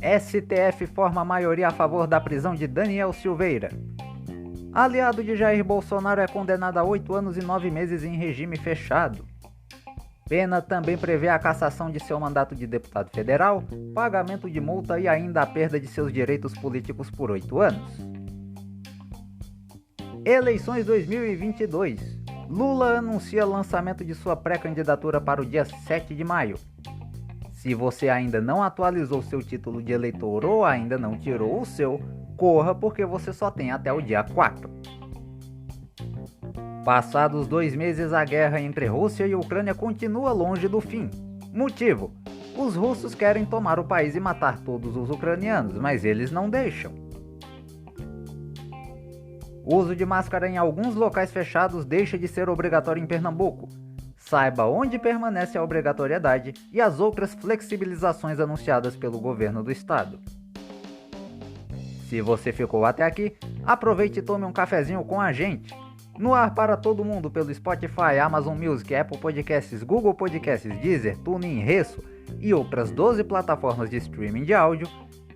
STF forma maioria a favor da prisão de Daniel Silveira. Aliado de Jair Bolsonaro é condenado a 8 anos e 9 meses em regime fechado. Pena também prevê a cassação de seu mandato de deputado federal, pagamento de multa e ainda a perda de seus direitos políticos por 8 anos. Eleições 2022. Lula anuncia lançamento de sua pré-candidatura para o dia 7 de maio. Se você ainda não atualizou seu título de eleitor ou ainda não tirou o seu, corra porque você só tem até o dia 4. Passados 2 meses, a guerra entre Rússia e Ucrânia continua longe do fim. Motivo: os russos querem tomar o país e matar todos os ucranianos, mas eles não deixam. O uso de máscara em alguns locais fechados deixa de ser obrigatório em Pernambuco. Saiba onde permanece a obrigatoriedade e as outras flexibilizações anunciadas pelo governo do estado. Se você ficou até aqui, aproveite e tome um cafezinho com a gente. No ar para todo mundo pelo Spotify, Amazon Music, Apple Podcasts, Google Podcasts, Deezer, TuneIn, Resso e outras 12 plataformas de streaming de áudio,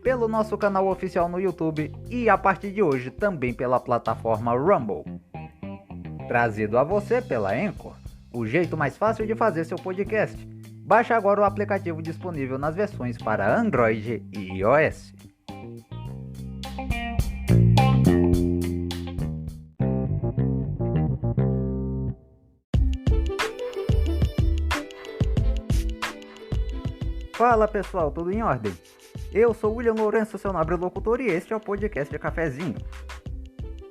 pelo nosso canal oficial no YouTube e a partir de hoje também pela plataforma Rumble. Trazido a você pela Anchor, o jeito mais fácil de fazer seu podcast. Baixe agora o aplicativo disponível nas versões para Android e iOS. Fala pessoal, tudo em ordem? Eu sou William Lourenço, seu nobre locutor, e este é o podcast de Cafezinho.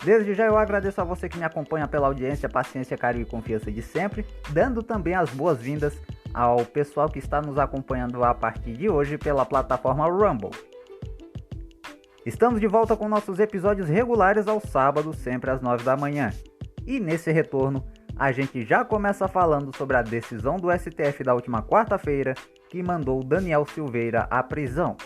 Desde já eu agradeço a você que me acompanha pela audiência, paciência, carinho e confiança de sempre, dando também as boas-vindas ao pessoal que está nos acompanhando a partir de hoje pela plataforma Rumble. Estamos de volta com nossos episódios regulares aos sábados, sempre às 9 da manhã. E nesse retorno, a gente já começa falando sobre a decisão do STF da última quarta-feira, que mandou Daniel Silveira à prisão.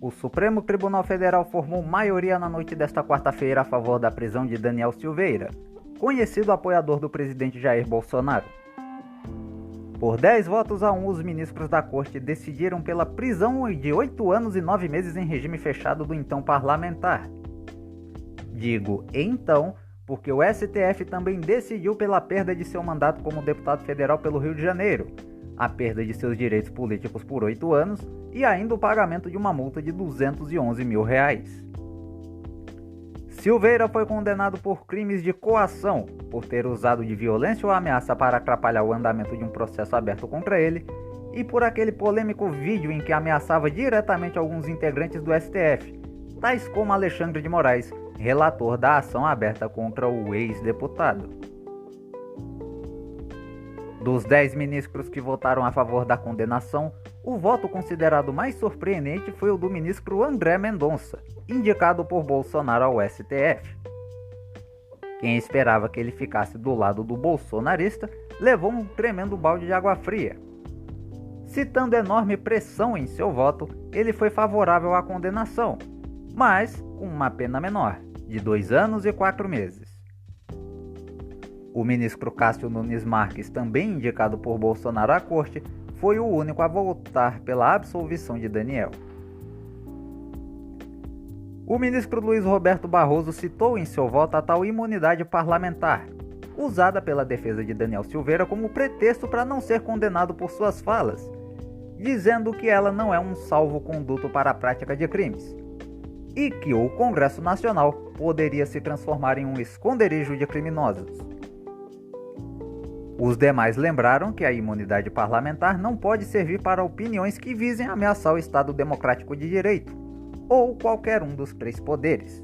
O Supremo Tribunal Federal formou maioria na noite desta quarta-feira a favor da prisão de Daniel Silveira, conhecido apoiador do presidente Jair Bolsonaro. Por 10 votos a 1, os ministros da corte decidiram pela prisão de 8 anos e 9 meses em regime fechado do então parlamentar. Digo então, porque o STF também decidiu pela perda de seu mandato como deputado federal pelo Rio de Janeiro, a perda de seus direitos políticos por 8 anos e ainda o pagamento de uma multa de R$211 mil. Silveira foi condenado por crimes de coação, por ter usado de violência ou ameaça para atrapalhar o andamento de um processo aberto contra ele, e por aquele polêmico vídeo em que ameaçava diretamente alguns integrantes do STF, tais como Alexandre de Moraes, relator da ação aberta contra o ex-deputado. Dos 10 ministros que votaram a favor da condenação, o voto considerado mais surpreendente foi o do ministro André Mendonça, indicado por Bolsonaro ao STF. Quem esperava que ele ficasse do lado do bolsonarista levou um tremendo balde de água fria. Citando enorme pressão em seu voto, ele foi favorável à condenação, mas com uma pena menor, de 2 anos e 4 meses. O ministro Cássio Nunes Marques, também indicado por Bolsonaro à corte, foi o único a votar pela absolvição de Daniel. O ministro Luiz Roberto Barroso citou em seu voto a tal imunidade parlamentar, usada pela defesa de Daniel Silveira como pretexto para não ser condenado por suas falas, dizendo que ela não é um salvo-conduto para a prática de crimes, e que o Congresso Nacional poderia se transformar em um esconderijo de criminosos. Os demais lembraram que a imunidade parlamentar não pode servir para opiniões que visem ameaçar o Estado Democrático de Direito, ou qualquer um dos 3 poderes.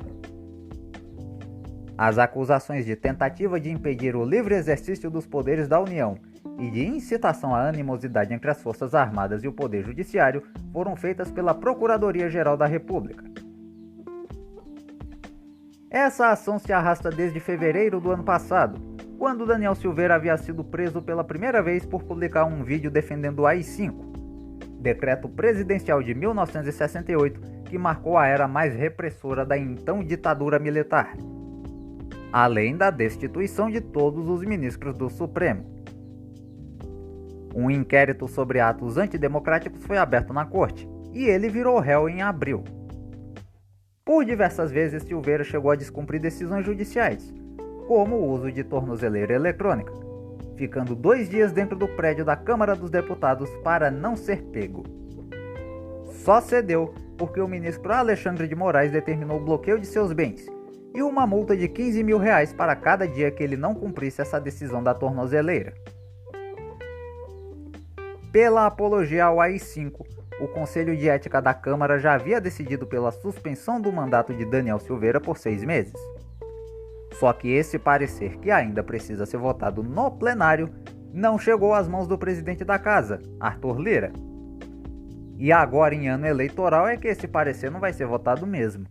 As acusações de tentativa de impedir o livre exercício dos poderes da União e de incitação à animosidade entre as Forças Armadas e o Poder Judiciário foram feitas pela Procuradoria-Geral da República. Essa ação se arrasta desde fevereiro do ano passado, quando Daniel Silveira havia sido preso pela primeira vez por publicar um vídeo defendendo o AI-5. decreto presidencial de 1968 que marcou a era mais repressora da então ditadura militar, além da destituição de todos os ministros do Supremo. Um inquérito sobre atos antidemocráticos foi aberto na corte e ele virou réu em abril. Por diversas vezes, Silveira chegou a descumprir decisões judiciais, como o uso de tornozeleira eletrônica, ficando 2 dias dentro do prédio da Câmara dos Deputados para não ser pego. Só cedeu porque o ministro Alexandre de Moraes determinou o bloqueio de seus bens e uma multa de R$15 mil para cada dia que ele não cumprisse essa decisão da tornozeleira. Pela apologia ao AI-5, o Conselho de Ética da Câmara já havia decidido pela suspensão do mandato de Daniel Silveira por 6 meses. Só que esse parecer, que ainda precisa ser votado no plenário, não chegou às mãos do presidente da casa, Arthur Lira. E agora, em ano eleitoral, é que esse parecer não vai ser votado mesmo.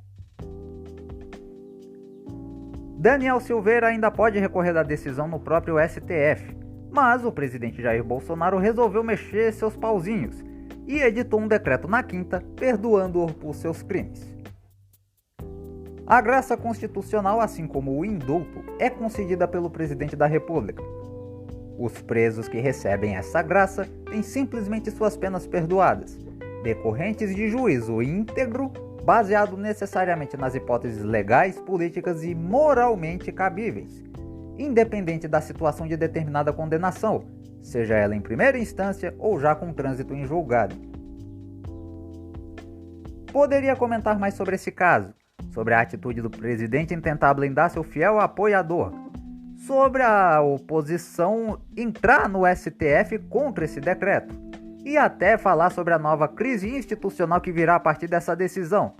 Daniel Silveira ainda pode recorrer da decisão no próprio STF, mas o presidente Jair Bolsonaro resolveu mexer seus pauzinhos e editou um decreto na quinta, perdoando-o por seus crimes. A graça constitucional, assim como o indulto, é concedida pelo presidente da República. Os presos que recebem essa graça têm simplesmente suas penas perdoadas, decorrentes de juízo íntegro, baseado necessariamente nas hipóteses legais, políticas e moralmente cabíveis, independente da situação de determinada condenação, seja ela em primeira instância ou já com trânsito em julgado. Poderia comentar mais sobre esse caso, sobre a atitude do presidente em tentar blindar seu fiel apoiador, sobre a oposição entrar no STF contra esse decreto, e até falar sobre a nova crise institucional que virá a partir dessa decisão,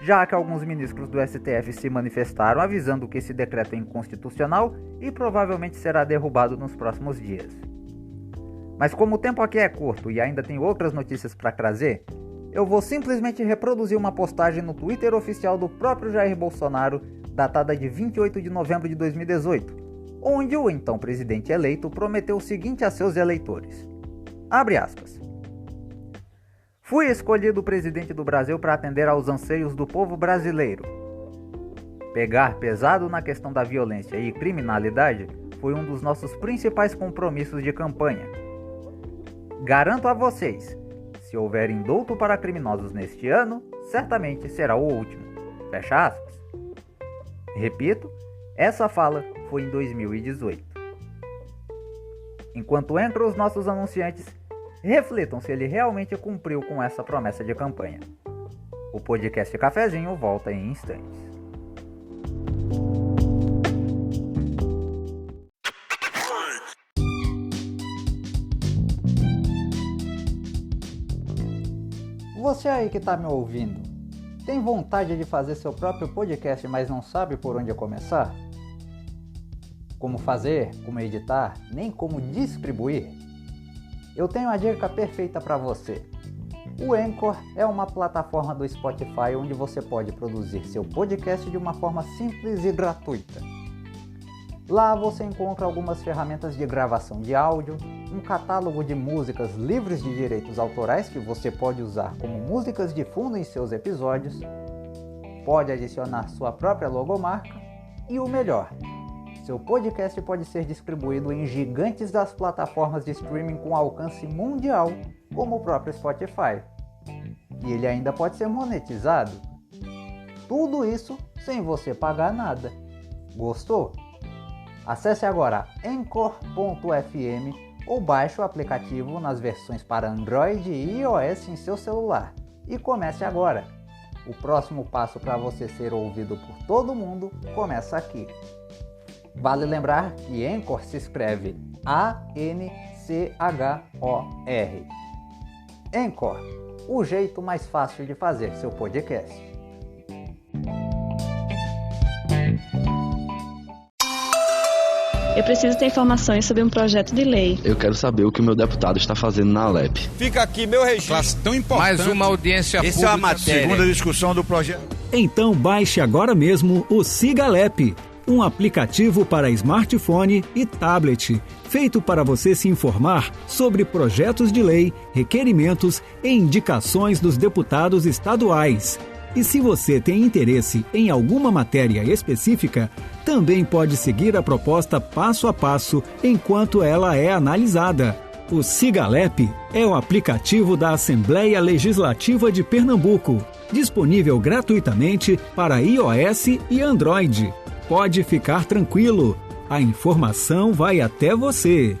já que alguns ministros do STF se manifestaram avisando que esse decreto é inconstitucional e provavelmente será derrubado nos próximos dias. Mas como o tempo aqui é curto e ainda tem outras notícias para trazer, eu vou simplesmente reproduzir uma postagem no Twitter oficial do próprio Jair Bolsonaro, datada de 28 de novembro de 2018, onde o então presidente eleito prometeu o seguinte a seus eleitores. Abre aspas. Fui escolhido presidente do Brasil para atender aos anseios do povo brasileiro. Pegar pesado na questão da violência e criminalidade foi um dos nossos principais compromissos de campanha. Garanto a vocês, se houver indulto para criminosos neste ano, certamente será o último. Fecha aspas. Repito, essa fala foi em 2018. Enquanto entram os nossos anunciantes, reflitam se ele realmente cumpriu com essa promessa de campanha. O podcast Cafezinho volta em instantes. Você aí que está me ouvindo, tem vontade de fazer seu próprio podcast, mas não sabe por onde começar? Como fazer, como editar, nem como distribuir? Eu tenho a dica perfeita para você. O Anchor é uma plataforma do Spotify onde você pode produzir seu podcast de uma forma simples e gratuita. Lá você encontra algumas ferramentas de gravação de áudio, um catálogo de músicas livres de direitos autorais que você pode usar como músicas de fundo em seus episódios, pode adicionar sua própria logomarca e o melhor, seu podcast pode ser distribuído em gigantes das plataformas de streaming com alcance mundial, como o próprio Spotify. E ele ainda pode ser monetizado. Tudo isso sem você pagar nada. Gostou? Acesse agora anchor.fm ou baixe o aplicativo nas versões para Android e iOS em seu celular. E comece agora. O próximo passo para você ser ouvido por todo mundo começa aqui. Vale lembrar que Anchor se escreve A-N-C-H-O-R. Anchor, o jeito mais fácil de fazer seu podcast. Eu preciso ter informações sobre um projeto de lei. Eu quero saber o que o meu deputado está fazendo na Alep. Fica aqui meu registro. Tão importante. Mais uma audiência pública. Essa é a matéria. Segunda discussão do projeto. Então baixe agora mesmo o Siga Alep. um aplicativo para smartphone e tablet, feito para você se informar sobre projetos de lei, requerimentos e indicações dos deputados estaduais. E se você tem interesse em alguma matéria específica, também pode seguir a proposta passo a passo enquanto ela é analisada. O SIGALEP é o aplicativo da Assembleia Legislativa de Pernambuco, disponível gratuitamente para iOS e Android. Pode ficar tranquilo, a informação vai até você.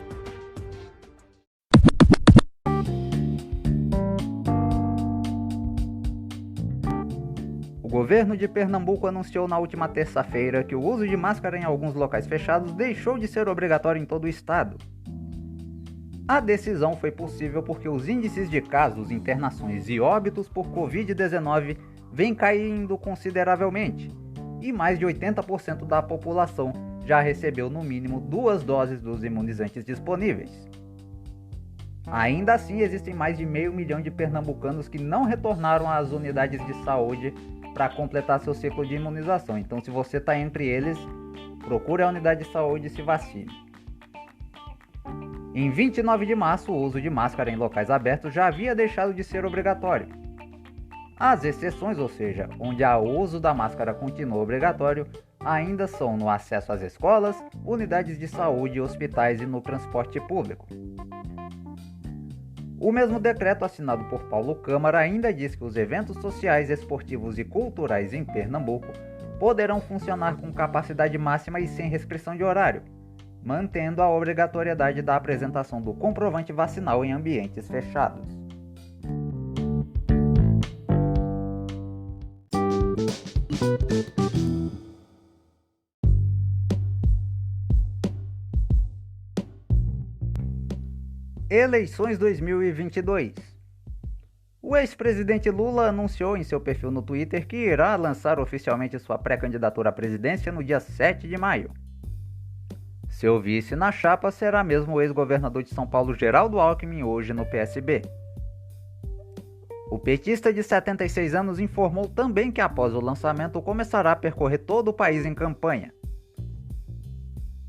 O governo de Pernambuco anunciou na última terça-feira que o uso de máscara em alguns locais fechados deixou de ser obrigatório em todo o estado. A decisão foi possível porque os índices de casos, internações e óbitos por Covid-19 vêm caindo consideravelmente, e mais de 80% da população já recebeu no mínimo 2 doses dos imunizantes disponíveis. Ainda assim, existem mais de 500 mil de pernambucanos que não retornaram às unidades de saúde para completar seu ciclo de imunização. Então, se você está entre eles, procure a unidade de saúde e se vacine. Em 29 de março, o uso de máscara em locais abertos já havia deixado de ser obrigatório. As exceções, ou seja, onde o uso da máscara continua obrigatório, ainda são no acesso às escolas, unidades de saúde, hospitais e no transporte público. O mesmo decreto assinado por Paulo Câmara ainda diz que os eventos sociais, esportivos e culturais em Pernambuco poderão funcionar com capacidade máxima e sem restrição de horário, mantendo a obrigatoriedade da apresentação do comprovante vacinal em ambientes fechados. Eleições 2022. O ex-presidente Lula anunciou em seu perfil no Twitter que irá lançar oficialmente sua pré-candidatura à presidência no dia 7 de maio. Seu vice na chapa será mesmo o ex-governador de São Paulo, Geraldo Alckmin, hoje no PSB. O petista de 76 anos informou também que após o lançamento começará a percorrer todo o país em campanha.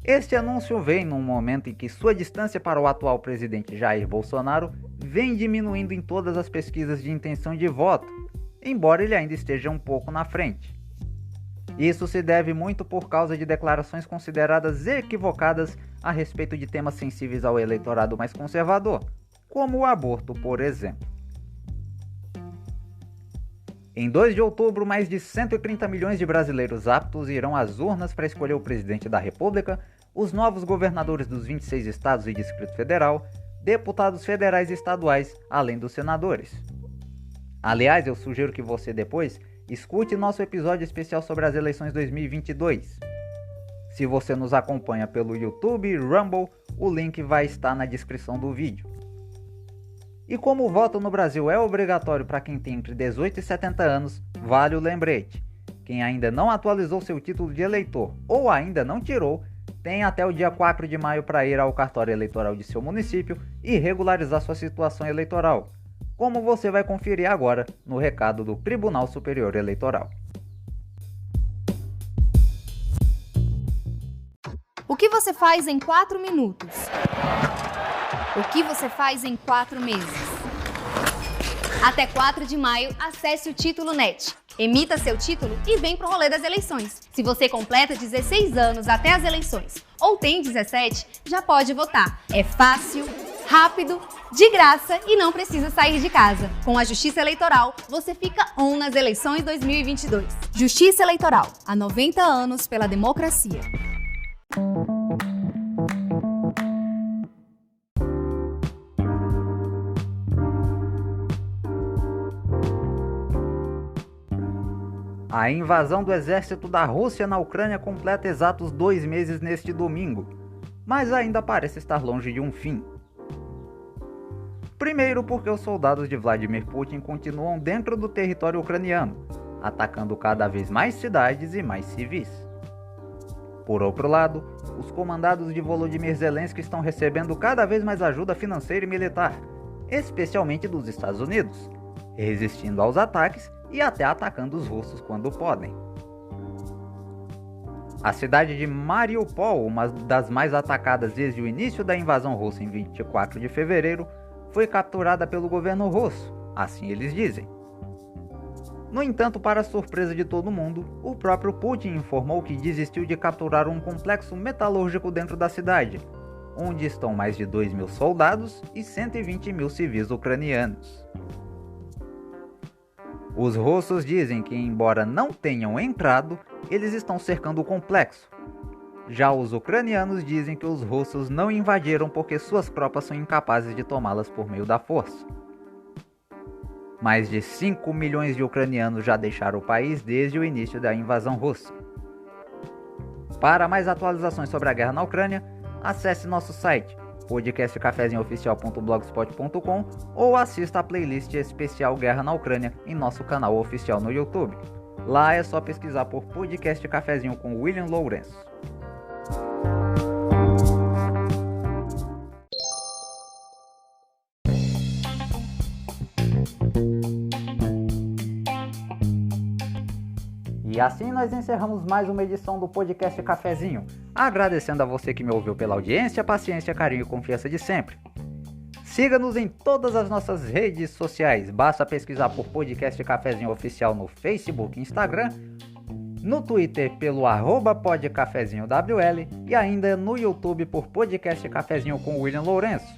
Este anúncio vem num momento em que sua distância para o atual presidente Jair Bolsonaro vem diminuindo em todas as pesquisas de intenção de voto, embora ele ainda esteja um pouco na frente. Isso se deve muito por causa de declarações consideradas equivocadas a respeito de temas sensíveis ao eleitorado mais conservador, como o aborto, por exemplo. Em 2 de outubro, mais de 130 milhões de brasileiros aptos irão às urnas para escolher o presidente da República, os novos governadores dos 26 estados e Distrito Federal, deputados federais e estaduais, além dos senadores. Aliás, eu sugiro que você depois escute nosso episódio especial sobre as eleições 2022. Se você nos acompanha pelo YouTube e Rumble, o link vai estar na descrição do vídeo. E como o voto no Brasil é obrigatório para quem tem entre 18 e 70 anos, vale o lembrete. Quem ainda não atualizou seu título de eleitor ou ainda não tirou, tem até o dia 4 de maio para ir ao cartório eleitoral de seu município e regularizar sua situação eleitoral, como você vai conferir agora no recado do Tribunal Superior Eleitoral. O que você faz em 4 minutos? O que você faz em 4 meses? Até 4 de maio, acesse o Título Net. Emita seu título e vem pro rolê das eleições. Se você completa 16 anos até as eleições ou tem 17, já pode votar. É fácil, rápido, de graça e não precisa sair de casa. Com a Justiça Eleitoral, você fica on nas eleições 2022. Justiça Eleitoral, há 90 anos pela democracia. A invasão do exército da Rússia na Ucrânia completa exatos 2 meses neste domingo, mas ainda parece estar longe de um fim. Primeiro porque os soldados de Vladimir Putin continuam dentro do território ucraniano, atacando cada vez mais cidades e mais civis. Por outro lado, os comandados de Volodymyr Zelensky estão recebendo cada vez mais ajuda financeira e militar, especialmente dos Estados Unidos, resistindo aos ataques e até atacando os russos quando podem. A cidade de Mariupol, uma das mais atacadas desde o início da invasão russa em 24 de fevereiro, foi capturada pelo governo russo, assim eles dizem. No entanto, para surpresa de todo mundo, o próprio Putin informou que desistiu de capturar um complexo metalúrgico dentro da cidade, onde estão mais de 2.000 soldados e 120.000 civis ucranianos. Os russos dizem que, embora não tenham entrado, eles estão cercando o complexo. Já os ucranianos dizem que os russos não invadiram porque suas tropas são incapazes de tomá-las por meio da força. Mais de 5 milhões de ucranianos já deixaram o país desde o início da invasão russa. Para mais atualizações sobre a guerra na Ucrânia, acesse nosso site podcastcafezinhooficial.blogspot.com ou assista a playlist especial Guerra na Ucrânia em nosso canal oficial no YouTube. Lá é só pesquisar por Podcast Cafezinho com William Lourenço. E assim nós encerramos mais uma edição do Podcast Cafezinho, agradecendo a você que me ouviu pela audiência, paciência, carinho e confiança de sempre. Siga-nos em todas as nossas redes sociais, basta pesquisar por Podcast Cafezinho Oficial no Facebook e Instagram, no Twitter pelo @podcafezinhowl e ainda no YouTube por Podcast Cafezinho com William Lourenço.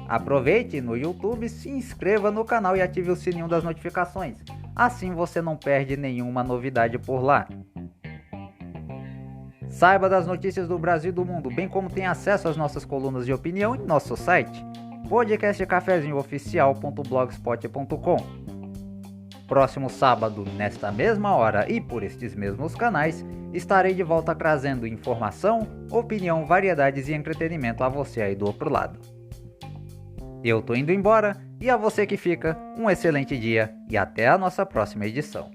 Aproveite no YouTube, se inscreva no canal e ative o sininho das notificações. Assim você não perde nenhuma novidade por lá. Saiba das notícias do Brasil e do mundo, bem como tem acesso às nossas colunas de opinião em nosso site, podcastcafezinhooficial.blogspot.com. Próximo sábado, nesta mesma hora e por estes mesmos canais, estarei de volta trazendo informação, opinião, variedades e entretenimento a você aí do outro lado. Eu tô indo embora, e a você que fica, um excelente dia e até a nossa próxima edição.